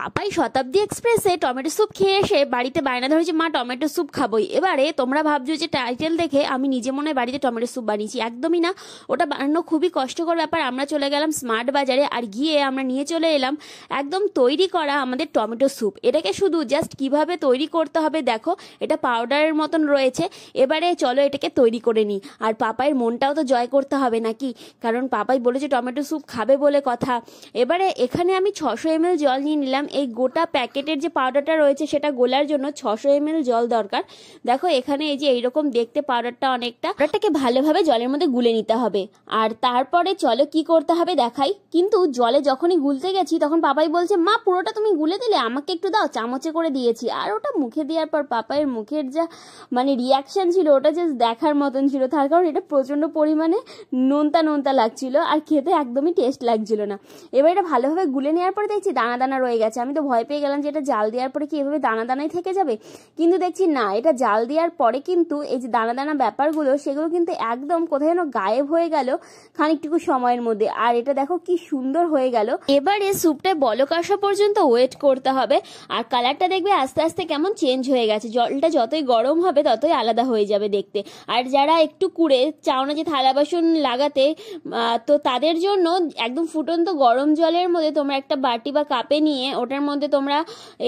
পাপাই শতাব্দী এক্সপ্রেসে tomato soup খেয়ে এসে বাড়িতে বায়না ধরেছে, মা টমেটো স্যুপ খাবোই। এবারে তোমরা ভাবছো যে টাইটেল দেখে আমি নিজে মনে হয় বাড়িতে টমেটো স্যুপ বানিয়েছি, একদমই না। ওটা বানানো খুবই কষ্টকর ব্যাপার। আমরা চলে গেলাম স্মার্ট বাজারে, আর গিয়ে আমরা নিয়ে চলে এলাম একদম তৈরি করা আমাদের টমেটো স্যুপ। এটাকে শুধু জাস্ট কিভাবে তৈরি করতে হবে দেখো, এটা পাউডারের মতন রয়েছে। এবারে চলো এটাকে তৈরি করে নিই। আর পাপাইয়ের মনটাও তো জয় করতে হবে নাকি, কারণ পাপাই বলেছে টমেটো স্যুপ খাবে বলে কথা। এবারে এখানে আমি 600 ml জল নিয়ে নিলাম। এই গোটা প্যাকেটের যে পাউডারটা রয়েছে সেটা গোলার জন্য 600 ml জল দরকার। দেখো এখানে এই যে এইরকম দেখতে পাউডারটা অনেকটা, পাউডারটাকে ভালোভাবে জলের মধ্যে গুলে নিতে হবে। আর তারপরে চলো কি করতে হবে দেখাই। কিন্তু জলে যখনই গুলতে গেছি তখন পাপাই বলছে, মা পুরোটা তুমি গুলে দিলে, আমাকে একটু দাও, চামচে করে দিয়েছি। আর ওটা মুখে দেওয়ার পর পাপাইয়ের মুখের যা মানে রিয়াকশন ছিল ওটা জাস্ট দেখার মতন ছিল। তার কারণ এটা প্রচন্ড পরিমাণে নোনতা নোনতা লাগছিল আর খেতে একদমই টেস্ট লাগছিল না। এবার এটা ভালোভাবে গুলে নেওয়ার পরে দেখছি দানা দানা রয়ে গেছে। আমি তো ভয় পেয়ে গেলাম যে এটা জাল দেওয়ার পরে কি এভাবে দানা দানাই থেকে যাবে, কিন্তু দেখছি না, এটা জাল দেওয়ার পরে কিন্তু এই যে দানা দানা ব্যাপারগুলো সেগুলো কিন্তু একদম কোথায় যেন গায়েব হয়ে গেল খানিকটুকু সময়ের মধ্যে। আর এটা দেখো কি সুন্দর হয়ে গেল। এবারে স্যুপটা বলক আসা পর্যন্ত ওয়েট করতে হবে। আর কালারটা দেখবে আস্তে আস্তে কেমন চেঞ্জ হয়ে গেছে। জলটা যতই গরম হবে ততই আলাদা হয়ে যাবে দেখতে। আর যারা একটু কুড়ে চাও না যে থালা বাসন লাগাতে, তো তাদের জন্য একদম ফুটন্ত গরম জলের মধ্যে তোমরা একটা বাটি বা কাপে নিয়ে ওটার মধ্যে তোমরা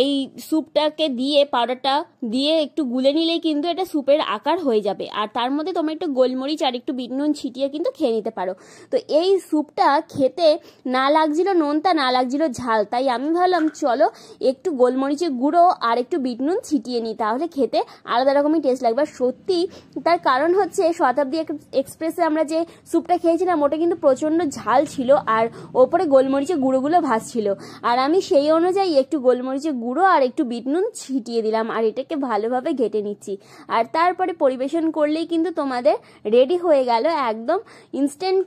এই স্যুপটাকে দিয়ে পাউডারটা দিয়ে একটু গুলে নিলেই কিন্তু এটা স্যুপের আকার হয়ে যাবে। আর তার মধ্যে তোমরা একটু গোলমরিচ আর একটু বিট নুন ছিটিয়ে কিন্তু খেয়ে নিতে পারো। তো এই স্যুপটা খেতে না লাগছিল নোনতা, না লাগছিল ঝাল, তাই আমি ভাবলাম চলো একটু গোলমরিচের গুঁড়ো আর একটু বিট নুন ছিটিয়ে নিই, তাহলে খেতে আলাদা রকমই টেস্ট লাগবে। আর সত্যি তার কারণ হচ্ছে শতাব্দী এক্সপ্রেসে আমরা যে স্যুপটা খেয়েছিলাম ওটা কিন্তু প্রচণ্ড ঝাল ছিল আর ওপরে গোলমরিচের গুঁড়োগুলো ভাসছিল। আর আমি সেই অনুযায়ী একটু গোলমরিচের গুঁড়ো আর একটু বিট নুন ছিটিয়ে দিলাম আর এটাকে ভালোভাবে ঘেটে নিচ্ছি। আর তারপরে পরিবেশন করলেই কিন্তু তোমাদের রেডি হয়ে গেল একদম ইনস্ট্যান্ট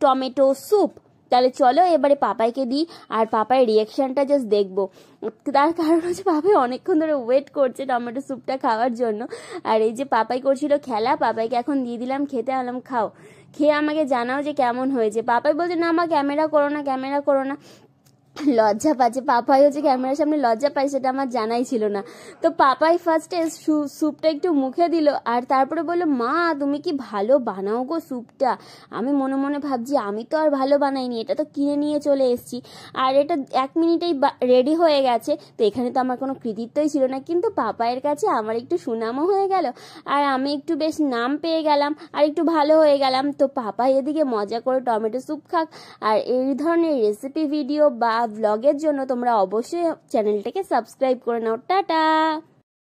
টমেটো স্যুপ। তাহলে চলো এবারে পাপাইকে দিই আর পাপাইয়ের রিয়াকশনটা জাস্ট দেখবো। তার কারণ হচ্ছে পাপাই অনেকক্ষণ ধরে ওয়েট করছে টমেটো স্যুপটা খাওয়ার জন্য। আর এই যে পাপাই করছিল খেলা, পাপাইকে এখন দিয়ে দিলাম খেতে। আলাম খাও, খেয়ে আমাকে জানাও যে কেমন হয়েছে। পাপাই বলছে, না মা ক্যামেরা করো না, ক্যামেরা করো না, লজ্জা পাচ্ছে। পাপাই হচ্ছে ক্যামেরার সামনে লজ্জা পায়, সেটা আমার জানাই ছিল না। তো পাপাই ফার্স্টে স্যুপটা একটু মুখে দিল আর তারপরে বললো, মা তুমি কি ভালো বানাও গো স্যুপটা। আমি মনে মনে ভাবছি আমি তো আর ভালো বানাইনি, এটা তো কিনে নিয়ে চলে এসেছি আর এটা 1 মিনিটেই রেডি হয়ে গেছে। তো এখানে তো আমার কোনো কৃতিত্বই ছিল না, কিন্তু পাপাইয়ের কাছে আমার একটু সুনামও হয়ে গেল আর আমি একটু বেশ নাম পেয়ে গেলাম আর একটু ভালো হয়ে গেলাম। তো পাপাই এদিকে মজা করে টমেটো স্যুপ খাক। আর এই ধরনের রেসিপি ভিডিও বা ব্লগের জন্য তোমরা অবশ্যই চ্যানেলটাকে সাবস্ক্রাইব করে নাও। টাটা।